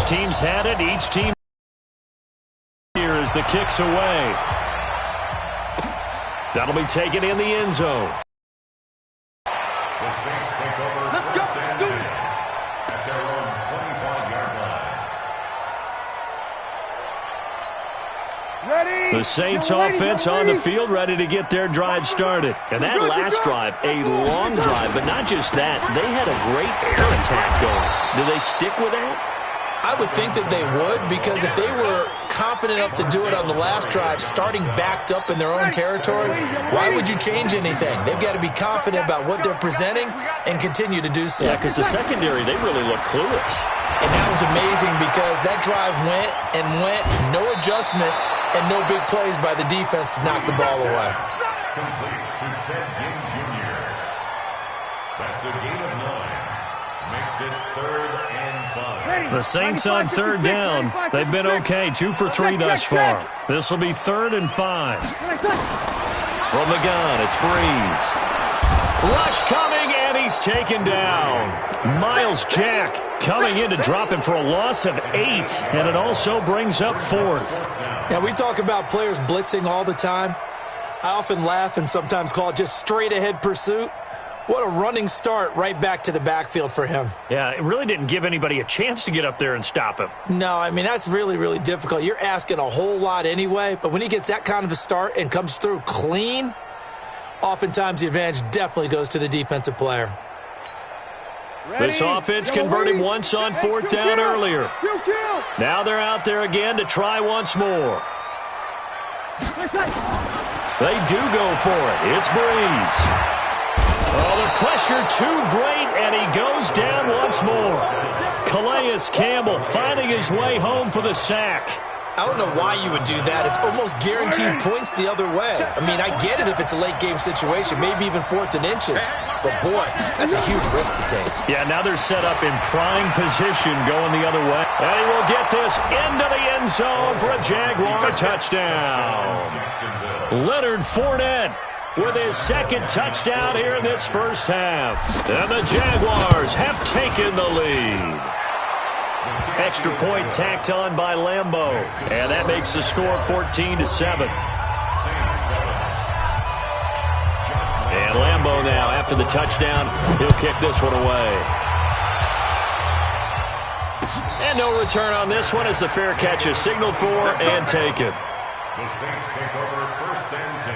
team's had it. Each team here as the kick's away. That'll be taken in the end zone. The Saints take over first and 10 at their own 25-yard line. Ready? The Saints offense on the field, ready to get their drive started. And that last drive, a long drive, but not just that. They had a great air attack going. Do they stick with that? I would think that they would, because if they were confident enough to do it on the last drive, starting backed up in their own territory, why would you change anything? They've got to be confident about what they're presenting and continue to do so. Yeah, because the secondary, they really look clueless. And that was amazing because that drive went and went, no adjustments, and no big plays by the defense to knock the ball away. Complete to Ted Ginn Jr. That's a gain of 9. Makes it 3rd and 5. The Saints on 3rd down. They've been okay, 2 for 3 thus far. This will be 3rd and 5. From the gun, it's Breeze. Rush coming, and he's taken down. Miles Jack coming in to drop him for a loss of 8, and it also brings up 4th. Now, we talk about players blitzing all the time. I often laugh and sometimes call it just straight-ahead pursuit. What a running start right back to the backfield for him. Yeah, it really didn't give anybody a chance to get up there and stop him. No, I mean, that's really, really difficult. You're asking a whole lot anyway, but when he gets that kind of a start and comes through clean, oftentimes the advantage definitely goes to the defensive player. This offense converted once on 4th down earlier. Now they're out there again to try once more. They do go for it. It's Breeze. Oh, the pressure too great, and he goes down once more. Calais Campbell finding his way home for the sack. I don't know why you would do that. It's almost guaranteed points the other way. I mean, I get it if it's a late-game situation, maybe even 4th and inches. But, boy, that's a huge risk to take. Yeah, now they're set up in prime position going the other way. And he will get this into the end zone for a Jaguar touchdown. Leonard Fournette with his 2nd touchdown here in this first half. And the Jaguars have taken the lead. Extra point tacked on by Lambeau. And that makes the score 14-7. And Lambeau now, after the touchdown, he'll kick this one away. And no return on this one as the fair catch is signaled for and taken. The Saints take over first and 10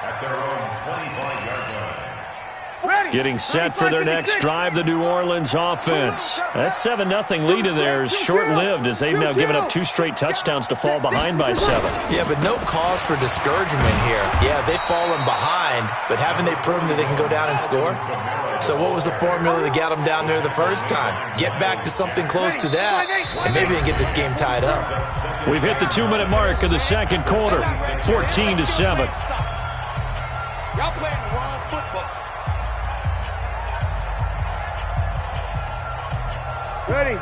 at their own 25-yard line. Getting set for their next drive, the New Orleans offense. That 7-0 lead of theirs short-lived as they've now given up 2 straight touchdowns to fall behind by 7. Yeah, but no cause for discouragement here. Yeah, they've fallen behind, but haven't they proven that they can go down and score? So what was the formula that got them down there the first time? Get back to something close to that, and maybe they can get this game tied up. We've hit the 2-minute mark of the second quarter, 14-7. Y'all playing the wrong football. Ready.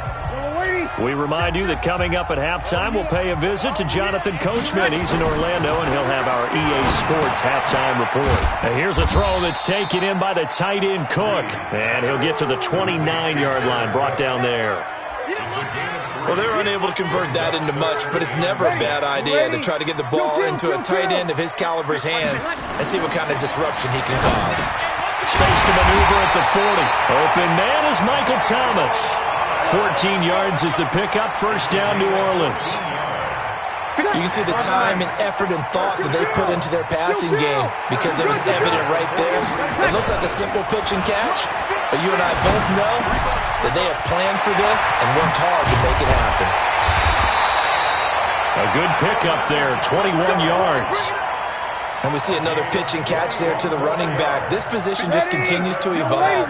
We remind you that coming up at halftime, we'll pay a visit to Jonathan Coachman. He's in Orlando, and he'll have our EA Sports halftime report. And here's a throw that's taken in by the tight end Cook. And he'll get to the 29-yard line, brought down there. Well, they're unable to convert that into much, but it's never a bad idea to try to get the ball into a tight end of his caliber's hands and see what kind of disruption he can cause. Space to maneuver at the 40. Open man is Michael Thomas. 14 yards is the pickup. First down, New Orleans. You can see the time and effort and thought that they put into their passing game because it was evident right there. It looks like a simple pitch and catch, but you and I both know that they have planned for this and worked hard to make it happen. A good pickup there, 21 yards. And we see another pitch and catch there to the running back. This position just continues to evolve.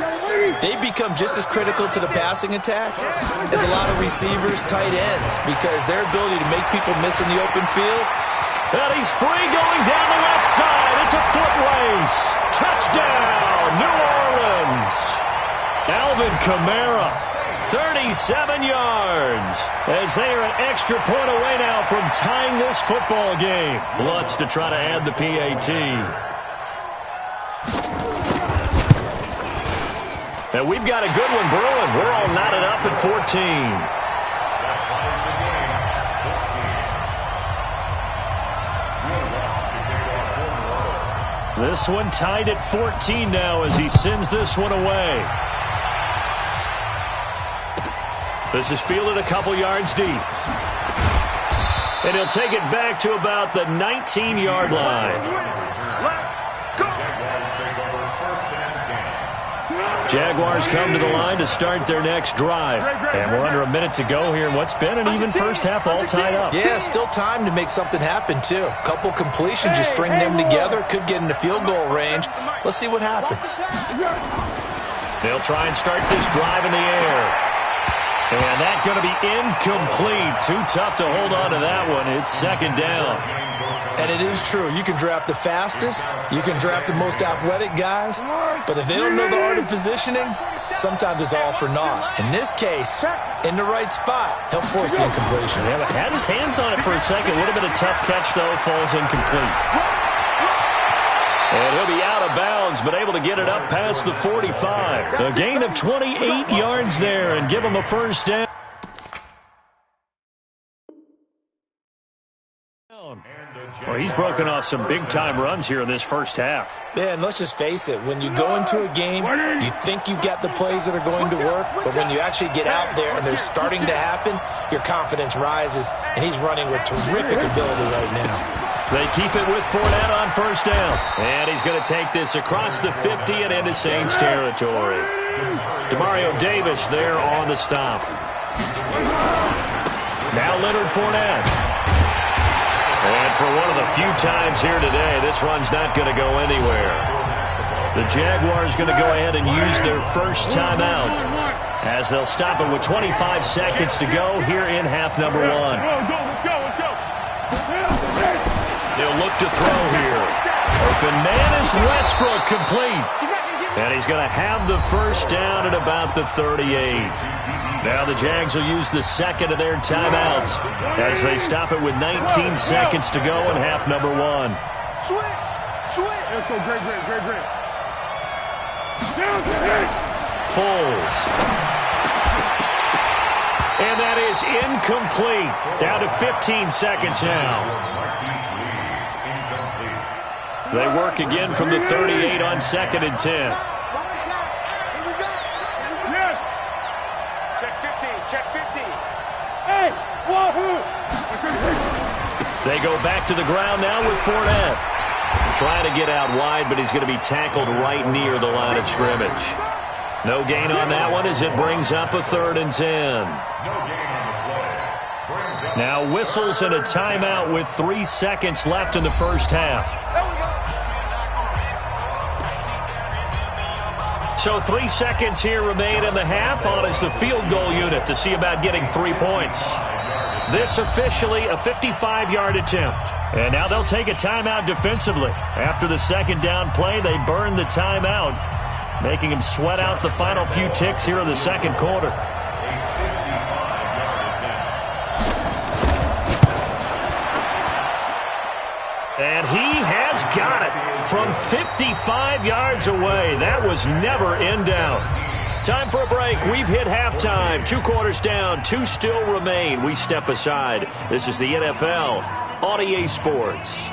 They become just as critical to the passing attack as a lot of receivers, tight ends, because their ability to make people miss in the open field. And he's free going down the left side. It's a foot race. Touchdown, New Orleans. Alvin Kamara, 37 yards, as they are an extra point away now from tying this football game. Lutz to try to add the PAT. And we've got a good one brewing. We're all knotted up at 14. This one tied at 14 now as he sends this one away. This is fielded a couple yards deep. And he'll take it back to about the 19-yard line. Jaguars come to the line to start their next drive. And we're under a minute to go here in what's been an even first half, all tied up. Yeah, still time to make something happen, too. A couple completions, you string them together, could get into field goal range. Let's see what happens. They'll try and start this drive in the air. And that's going to be incomplete. Too tough to hold on to that one. It's second down. And it is true. You can draft the fastest. You can draft the most athletic guys. But if they don't know the art of positioning, sometimes it's all for naught. In this case, in the right spot, he'll force the incompletion. Yeah, had his hands on it for a second. Would have been a tough catch, though. Falls incomplete. And he'll be out of bounds, but able to get it up past the 45. A gain of 28 yards there and give him a first down. Well, he's broken off some big-time runs here in this first half. Yeah, and let's just face it. When you go into a game, you think you've got the plays that are going to work, but when you actually get out there and they're starting to happen, your confidence rises, and he's running with terrific ability right now. They keep it with Fournette on first down. And he's going to take this across the 50 and into Saints territory. Demario Davis there on the stop. Now Leonard Fournette. And for one of the few times here today, this run's not going to go anywhere. The Jaguars going to go ahead and use their first timeout as they'll stop it with 25 seconds to go here in half number one. They'll look to throw here. Open man is Westbrook, complete. And he's going to have the first down at about the 38. Now the Jags will use the second of their timeouts as they stop it with 19 seconds to go in half number one. Switch. That's so great. Foles. And that is incomplete. Down to 15 seconds now. They work again from the 38 on 2nd and 10. Check 50. Hey, wahoo! They go back to the ground now with Fournette. Trying to get out wide, but he's going to be tackled right near the line of scrimmage. No gain on that one as it brings up a 3rd and 10. Now whistles and a timeout with 3 seconds left in the first half. So 3 seconds here remain in the half on as the field goal unit to see about getting 3 points. This officially a 55-yard attempt. And now they'll take a timeout defensively. After the second down play, they burn the timeout, making them sweat out the final few ticks here in the second quarter. And he has got it from 55 yards away. That was never in doubt. Time for a break. We've hit halftime. 2 quarters down. 2 still remain. We step aside. This is the NFL on EA Sports.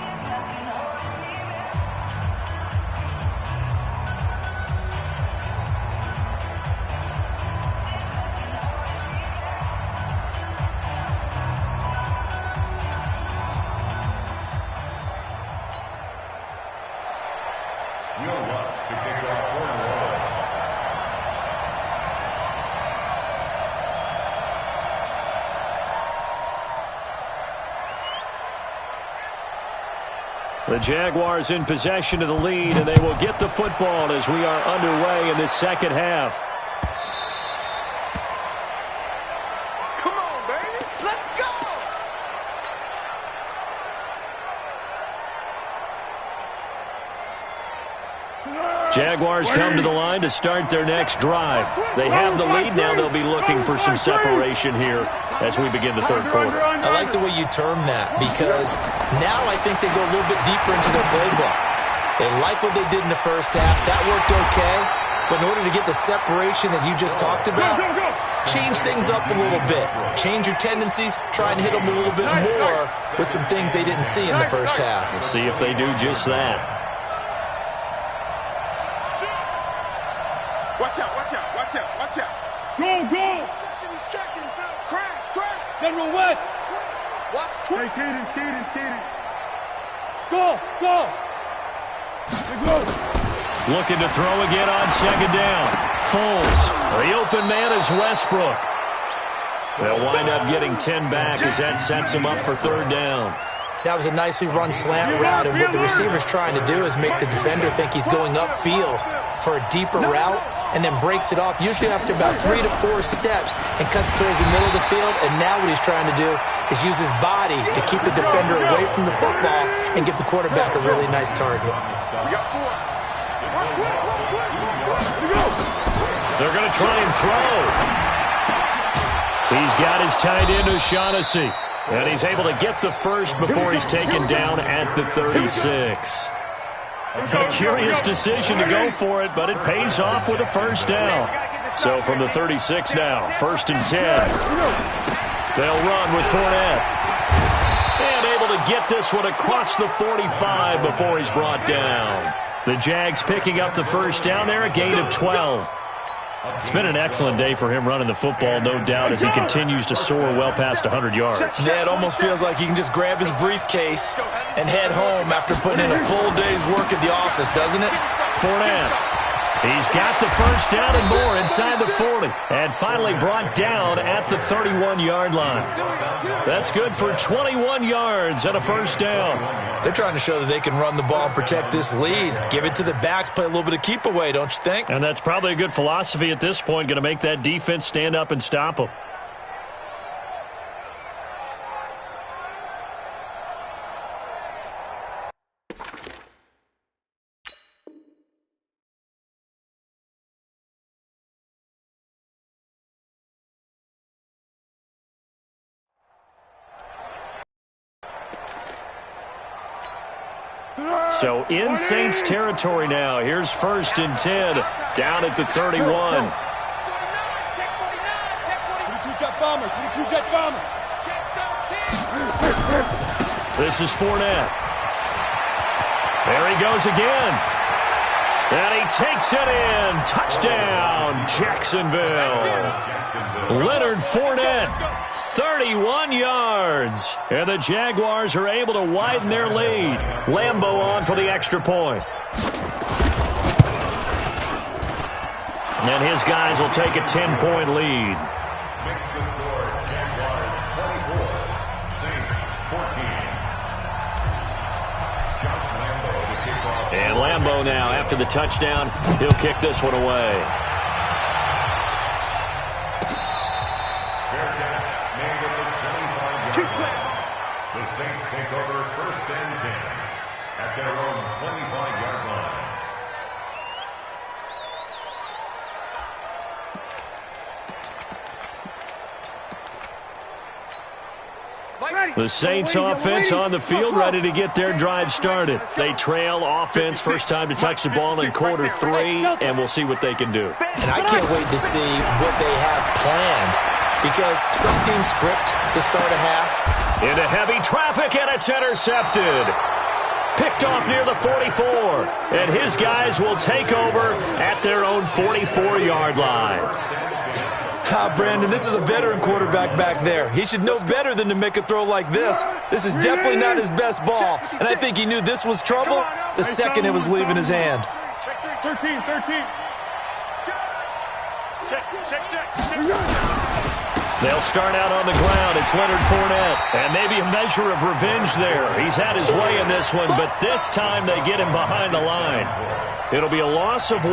The Jaguars in possession of the lead, and they will get the football as we are underway in this second half. Come on, baby. Let's go. Jaguars come to the line to start their next drive. They have the lead. Now they'll be looking for some separation here as we begin the third quarter. I like the way you term that because now I think they go a little bit deeper into their playbook. They like what they did in the first half. That worked okay. But in order to get the separation that you just talked about, change things up a little bit. Change your tendencies. Try and hit them a little bit more with some things they didn't see in the first half. We'll see if they do just that. General West. Watch. Hey, Keaton. Go. Looking to throw again on second down. Foles. The open man is Westbrook. They'll wind up getting 10 back as that sets them up for third down. That was a nicely run slant route, and what the receiver's trying to do is make the defender think he's going upfield for a deeper route, and then breaks it off, usually after about 3 to 4 steps, and cuts towards the middle of the field. And now what he's trying to do is use his body to keep the defender away from the football and give the quarterback a really nice target. They're going to try and throw. He's got his tight end, O'Shaughnessy. And he's able to get the first before he's taken down at the 36. A curious decision to go for it, but it pays off with a first down. So from the 36 now, 1st and 10. They'll run with Fournette. And able to get this one across the 45 before he's brought down. The Jags picking up the first down there, a gain of 12. It's been an excellent day for him running the football, no doubt, as he continues to soar well past 100 yards. Yeah, it almost feels like he can just grab his briefcase and head home after putting in a full day's work at the office, doesn't it? Fournette. He's got the first down and more inside the 40. And finally brought down at the 31-yard line. That's good for 21 yards and a first down. They're trying to show that they can run the ball and protect this lead. Give it to the backs, play a little bit of keep away, don't you think? And that's probably a good philosophy at this point, going to make that defense stand up and stop them. So in Saints territory now. Here's 1st and 10 down at the 31. This is Fournette. There he goes again. And he takes it in. Touchdown, Jacksonville. Leonard Fournette, 31 yards. And the Jaguars are able to widen their lead. Lambeau on for the extra point. And his guys will take a 10-point lead. Makes the score Jaguars 24, Saints 14. Josh Lambeau to kick off. And Lambeau now, after the touchdown, he'll kick this one away. Fair catch made at the 25-yard line. The Saints take over 1st and 10 at their own 25-yard line. The Saints offense on the field, ready to get their drive started. They trail offense, first time to touch the ball in quarter 3, and we'll see what they can do. And I can't wait to see what they have planned, because some teams script to start a half. Into heavy traffic, and it's intercepted. Picked off near the 44, and his guys will take over at their own 44-yard line. Brandon, this is a veteran quarterback back there. He should know better than to make a throw like this. This is definitely not his best ball, and I think he knew this was trouble the second it was leaving his hand. 13. They'll start out on the ground. It's Leonard Fournette, and maybe a measure of revenge there. He's had his way in this one, but this time they get him behind the line. It'll be a loss of 1,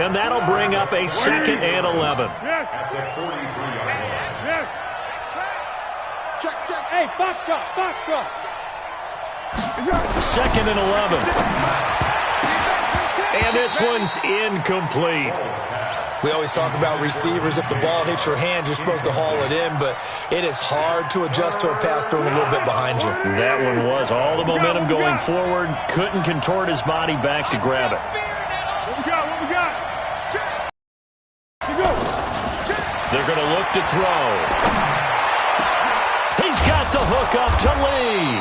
and that'll bring up a 2nd and 11. At the 43-yard line. Hey, Foxtrot. 2nd and 11. And this one's incomplete. We always talk about receivers. If the ball hits your hand, you're supposed to haul it in, but it is hard to adjust to a pass thrown a little bit behind you. That one was all the momentum going forward. Couldn't contort his body back to grab it. What we got? They're going to look to throw. He's got the hook up to Lee.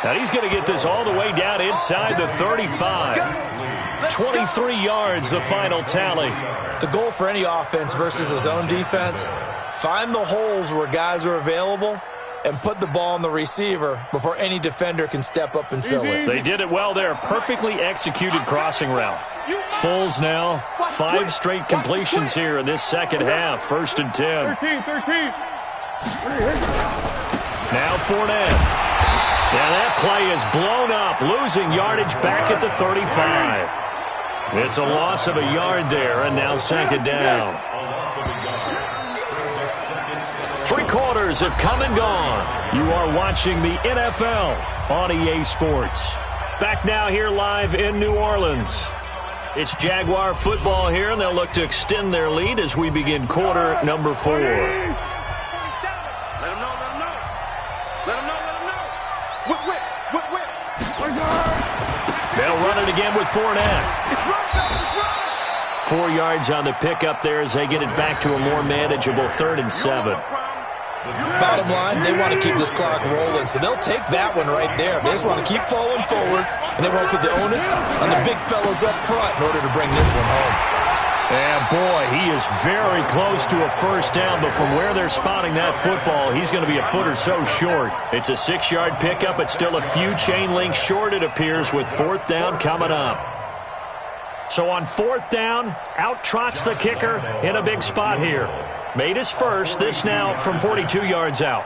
Now he's going to get this all the way down inside the 35. 23 yards, the final tally. The goal for any offense versus a zone defense, find the holes where guys are available and put the ball on the receiver before any defender can step up and fill it. They did it well there. Perfectly executed crossing route. Foles now, 5 straight completions here in this second half. 1st and 10. 13. Now Fournette. And that play is blown up, losing yardage back at the 35. It's a loss of a yard there, and now 2nd down. 3 quarters have come and gone. You are watching the NFL on EA Sports. Back now here live in New Orleans. It's Jaguar football here, and they'll look to extend their lead as we begin quarter number 4. Let him know. Whip. They'll run it again with Fournette. It's right. 4 yards on the pickup there as they get it back to a more manageable 3rd and 7. Bottom line, they want to keep this clock rolling, so they'll take that one right there. They just want to keep falling forward, and they won't put the onus on the big fellas up front in order to bring this one home. And boy, he is very close to a 1st down, but from where they're spotting that football, he's going to be a foot or so short. It's a 6-yard pickup. It's still a few chain links short, it appears, with 4th down coming up. So on 4th down, out trots the kicker in a big spot here. Made his first, this now from 42 yards out.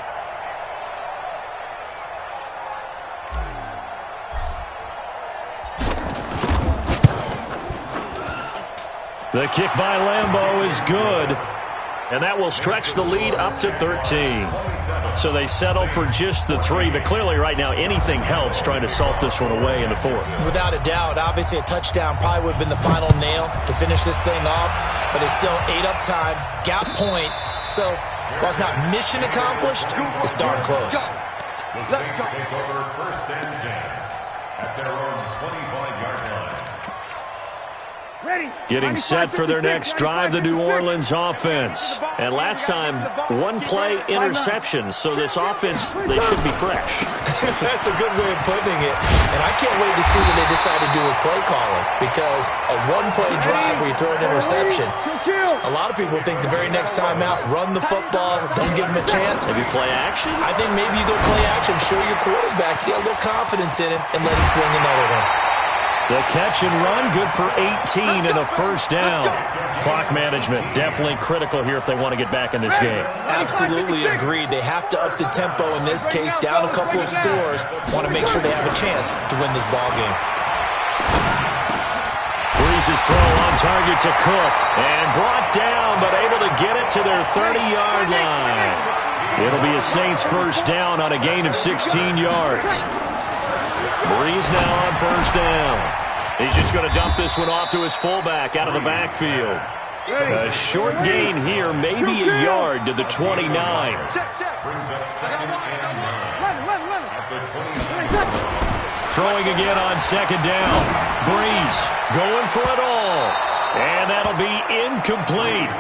The kick by Lambeau is good, and that will stretch the lead up to 13. So they settle for just the 3, but clearly right now anything helps trying to salt this one away in the 4th. Without a doubt, obviously a touchdown probably would have been the final nail to finish this thing off, but it's still ate up time, got points, so while it's not mission accomplished, it's darn close. The Saints take over 1st and 10 at their own 25-yard line. Getting set for their next drive, the New Orleans offense. And last time, 1-play interception, so this offense, they should be fresh. That's a good way of putting it. And I can't wait to see what they decide to do with play calling, because a 1-play drive where you throw an interception, a lot of people think the very next time out, run the football, don't give them a chance. Maybe play action? I think maybe you go play action, show your quarterback, get a little confidence in it, and let him fling another one. The catch and run, good for 18 and a 1st down. Clock management, definitely critical here if they want to get back in this game. Absolutely agreed. They have to up the tempo in this case, down a couple of scores. Want to make sure they have a chance to win this ball game. Breeze's throw on target to Cook, and brought down, but able to get it to their 30-yard line. It'll be a Saints 1st down on a gain of 16 yards. Breeze now on 1st down. He's just going to dump this one off to his fullback out of the backfield. A short gain here, maybe a yard to the 29. Brings up 2nd and 9 at the 29. Throwing again on 2nd down. Breeze going for it all. And that'll be incomplete.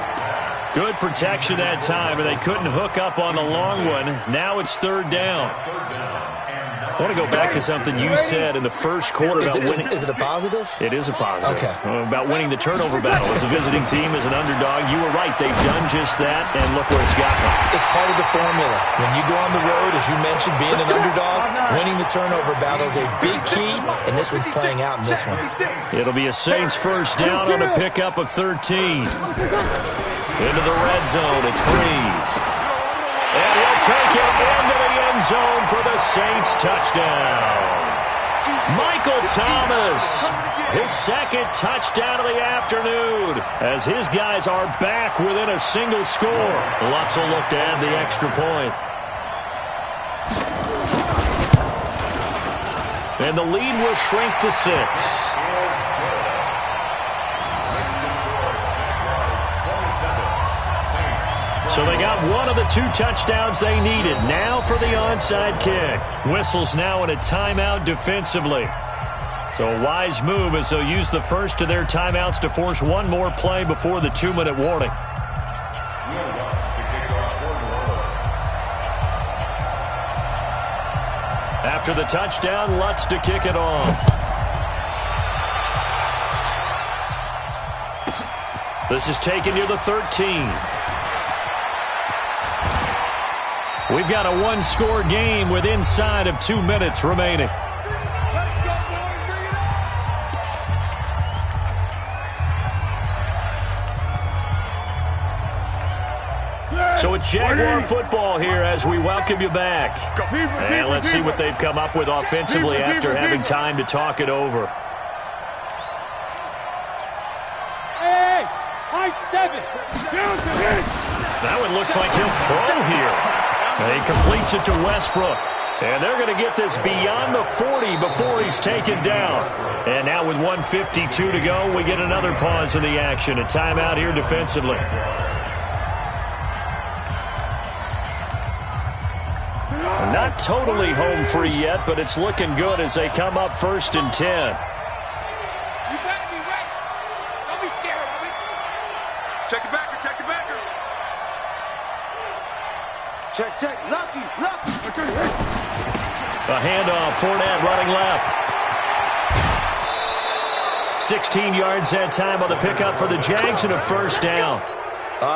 Good protection that time, and they couldn't hook up on the long one. Now it's 3rd down. I want to go back to something you said in the 1st quarter about winning. Is it a positive? It is a positive. Okay. About winning the turnover battle as a visiting team, as an underdog. You were right. They've done just that, and look where it's got them. It's part of the formula. When you go on the road, as you mentioned, being an underdog, winning the turnover battle is a big key, and this one's playing out in this one. It'll be a Saints 1st down on a pickup of 13. Into the red zone. It's Breeze. And he'll take it into the end zone for the Saints touchdown. Michael Thomas, his 2nd touchdown of the afternoon, as his guys are back within a single score. Lutz will look to add the extra point. And the lead will shrink to 6. So they got one of the 2 touchdowns they needed. Now for the onside kick. Whistles now in a timeout defensively. So a wise move as they'll use the first of their timeouts to force one more play before the 2-minute warning. After the touchdown, Lutz to kick it off. This is taken near the 13. We've got a one-score game with inside of 2 minutes remaining. So it's Jaguar football here as we welcome you back. And let's see what they've come up with offensively after having time to talk it over. Hey, high 7. That one looks like he'll throw here. He completes it to Westbrook. And they're going to get this beyond the 40 before he's taken down. And now with 1:52 to go, we get another pause in the action. A timeout here defensively. Not totally home free yet, but it's looking good as they come up 1st and 10. You better be ready. Don't be scared of me. Check the backer, check the backer. Check. Lucky. A handoff, Fournette running left. 16 yards that time on the pickup for the Jags and a 1st down.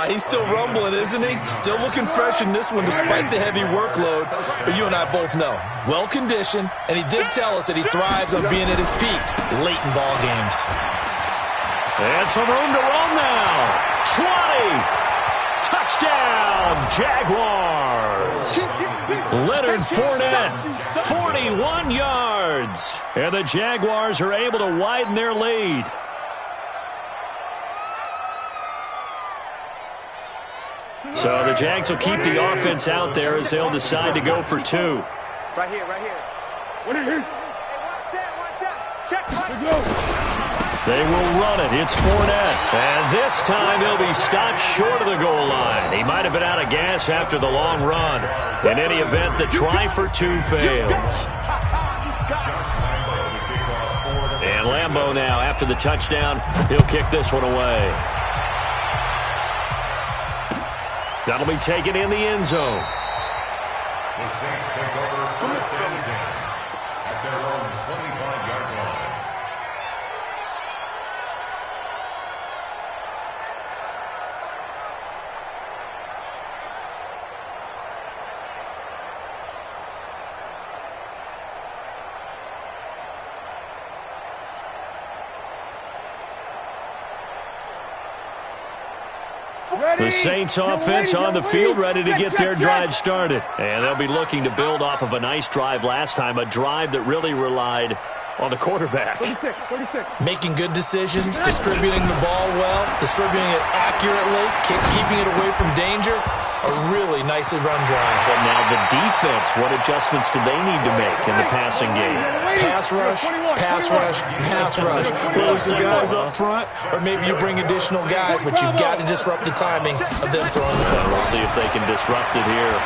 He's still rumbling, isn't he? Still looking fresh in this one despite the heavy workload. But you and I both know, well-conditioned, and he did tell us that he thrives on being at his peak late in ball games. And some room to roam now. 20. Touchdown, Jaguars. Leonard Fournette, 41 yards. And the Jaguars are able to widen their lead. So the Jags will keep the offense out there as they'll decide to go for 2. Right here. What are you? One set. Check. They will run it. It's Fournette. And this time he'll be stopped short of the goal line. He might have been out of gas after the long run. In any event, the try for 2 fails. And Lambeau now, after the touchdown, he'll kick this one away. That'll be taken in the end zone. The Saints take over 1st and 10 at their own 25-yard line. The Saints offense on the field, ready to get their drive started. And they'll be looking to build off of a nice drive last time, a drive that really relied on the quarterback. 36. Making good decisions, distributing the ball well, distributing it accurately, keeping it away from danger. A really nicely run drive. But now the defense, what adjustments do they need to make in the passing game? Pass rush, pass rush, pass rush. Whether it's the guys up front, or maybe you bring additional guys, but you've got to disrupt the timing of them throwing the ball. We'll see if they can disrupt it here.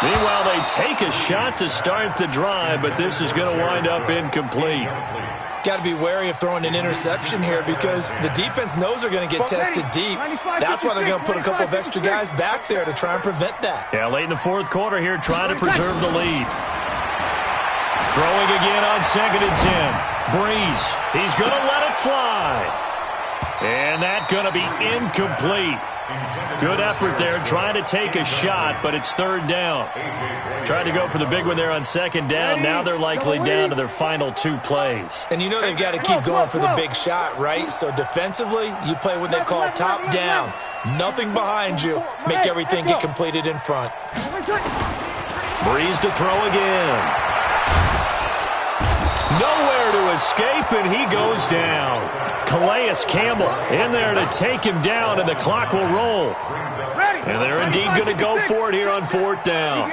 Meanwhile, they take a shot to start the drive, but this is going to wind up incomplete. Got to be wary of throwing an interception here because the defense knows they're going to get tested deep. That's why they're going to put a couple of extra guys back there to try and prevent that. Yeah, late in the 4th quarter here, trying to preserve the lead. Throwing again on 2nd and 10. Breeze, he's going to let it fly. And that's going to be incomplete. Good effort there, trying to take a shot, but it's 3rd down. Tried to go for the big one there on 2nd down. Now they're likely down to their final 2 plays. And you know they've got to keep going for the big shot, right? So defensively, you play what they call top down. Nothing behind you. Make everything get completed in front. Breeze to throw again. Nowhere to escape, and he goes down. Calais Campbell in there to take him down, and the clock will roll. And they're indeed going to go for it here on 4th down.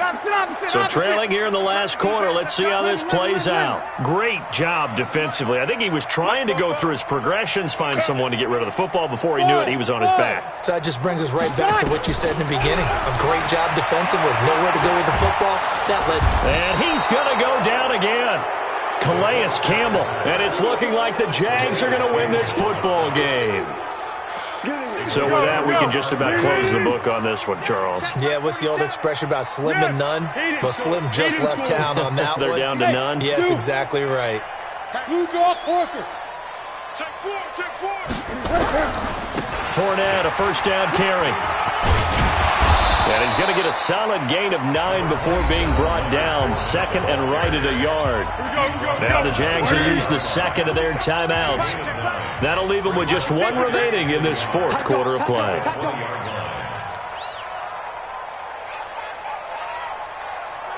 So trailing here in the last quarter, let's see how this plays out. Great job defensively. I think he was trying to go through his progressions, find someone to get rid of the football. Before he knew it, he was on his back. So that just brings us right back to what you said in the beginning. A great job defensively. Nowhere to go with the football. That led. And he's going to go down again. Calais Campbell. And it's looking like the Jags are going to win this football game. So with that, we can just about close the book on this one, Charles. Yeah, what's the old expression about slim and none? Well, Slim just left town on that one. They're down to none? Yes, exactly right. Blue dog Porkers. Take four. Fournette, a first down carry. And he's going to get a solid gain of 9 before being brought down. Second and right at a yard. Now the Jags will use the second of their timeouts. That'll leave them with just 1 remaining in this fourth quarter of play.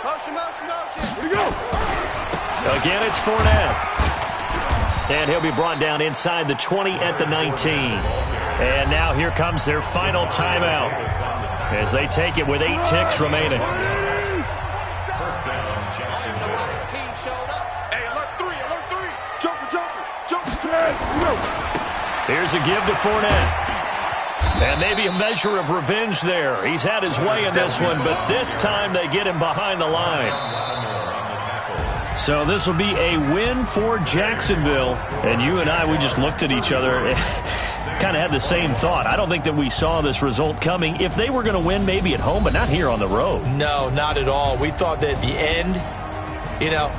Motion. Here we go. Again, it's Fournette. And he'll be brought down inside the 20 at the 19. And now here comes their final timeout as they take it with 8 ticks remaining. First down, Jacksonville. Hey, alert 3. Jumper. Here's a give to Fournette. And maybe a measure of revenge there. He's had his way in this one, but this time they get him behind the line. So this will be a win for Jacksonville. And you and I, we just looked at each other and kind of had the same thought. I don't think that we saw this result coming. If they were going to win, maybe at home, but not here on the road. No, not at all. We thought that at the end,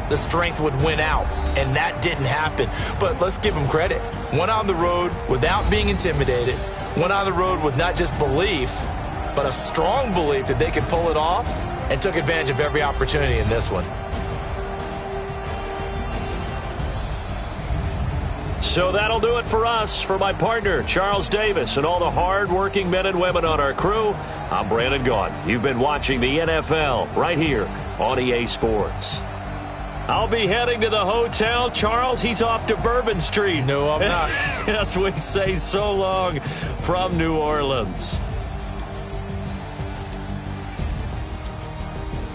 the strength would win out, and that didn't happen. But let's give them credit. Went on the road without being intimidated. Went on the road with not just belief, but a strong belief that they could pull it off, and took advantage of every opportunity in this one. So that'll do it for us. For my partner, Charles Davis, and all the hard-working men and women on our crew, I'm Brandon Gaudin. You've been watching the NFL right here on EA Sports. I'll be heading to the hotel. Charles, he's off to Bourbon Street. No, I'm not. Yes, we say so long from New Orleans.